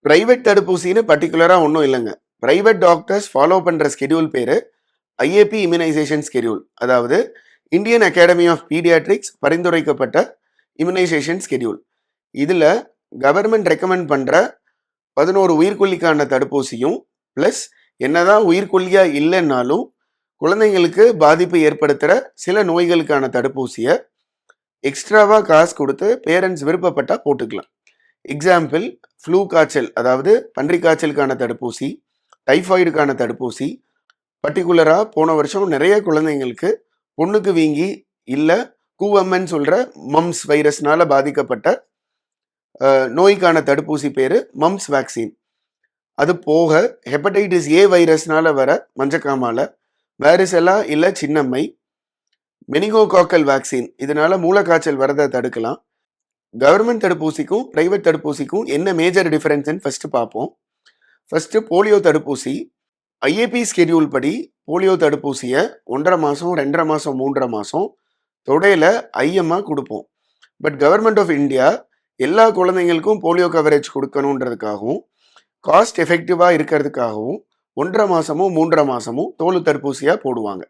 Private தடுப்பூசின்னு பர்டிகுலரா ஒன்றும் இல்லைங்க. பிரைவேட் டாக்டர்ஸ் ஃபாலோ பண்ற ஸ்கெடியூல் பேரு ஐஏபி இம்யூனைசேஷன் ஸ்கெடியூல். அதாவது இந்தியன் அகாடமி ஆஃப் பீடியாட்ரிக்ஸ் பரிந்துரைக்கப்பட்ட இம்யூனைசேஷன் ஸ்கெடியூல். இதுல கவர்மெண்ட் ரெக்கமெண்ட் பண்ற 11 உயிர்கொல்லிக்கான தடுப்பூசியும் பிளஸ் என்னதான் உயிர்கொல்லியா இல்லைன்னாலும் குழந்தைங்களுக்கு பாதிப்பு ஏற்படுத்துற சில நோய்களுக்கான தடுப்பூசியை எக்ஸ்ட்ராவா காசு கொடுத்து பேரண்ட்ஸ் விருப்பப்பட்டா போட்டுக்கலாம். எக்ஸாம்பிள் ஃப்ளூ காய்ச்சல், அதாவது பன்றி காய்ச்சலுக்கான தடுப்பூசி, டைஃபாய்டுக்கான தடுப்பூசி. பர்டிகுலராக போன வருஷம் நிறைய குழந்தைங்களுக்கு பொண்ணுக்கு வீங்கி இல்லை கூவம்மன் சொல்கிற மம்ஸ் வைரஸ்னால பாதிக்கப்பட்ட நோய்க்கான தடுப்பூசி பேர் மம்ஸ் வேக்சின். அது போக ஹெப்படைட்டிஸ் ஏ வைரஸ்னால வர மஞ்சக்காமால, வேரிசெல்லா இல்லை சின்னம்மை, மெனிகோகாக்கல் வேக்சின் இதனால மூளைக்காய்ச்சல் வரதை தடுக்கலாம். கவர்மெண்ட் தடுப்பூசிக்கும் பிரைவேட் தடுப்பூசிக்கும் என்ன மேஜர் டிஃபரன்ஸ்ன்னு ஃபர்ஸ்ட் பார்ப்போம். ஃபர்ஸ்ட் போலியோ தடுப்பூசி. ஐஏபி ஸ்கெடியூல் படி போலியோ தடுப்பூசியை 1.5 மாதம் 2.5 மாதம் 3.5 மாதம் தொடையில் ஐஎம்மாக கொடுப்போம். பட் கவர்மெண்ட் ஆஃப் இந்தியா எல்லா குழந்தைங்களுக்கும் போலியோ கவரேஜ் கொடுக்கணுன்றதுக்காகவும் காஸ்ட் எஃபெக்டிவாக இருக்கிறதுக்காகவும் 1.5 மாதமும் 3.5 மாதமும் தோல் தடுப்பூசியாக போடுவாங்க.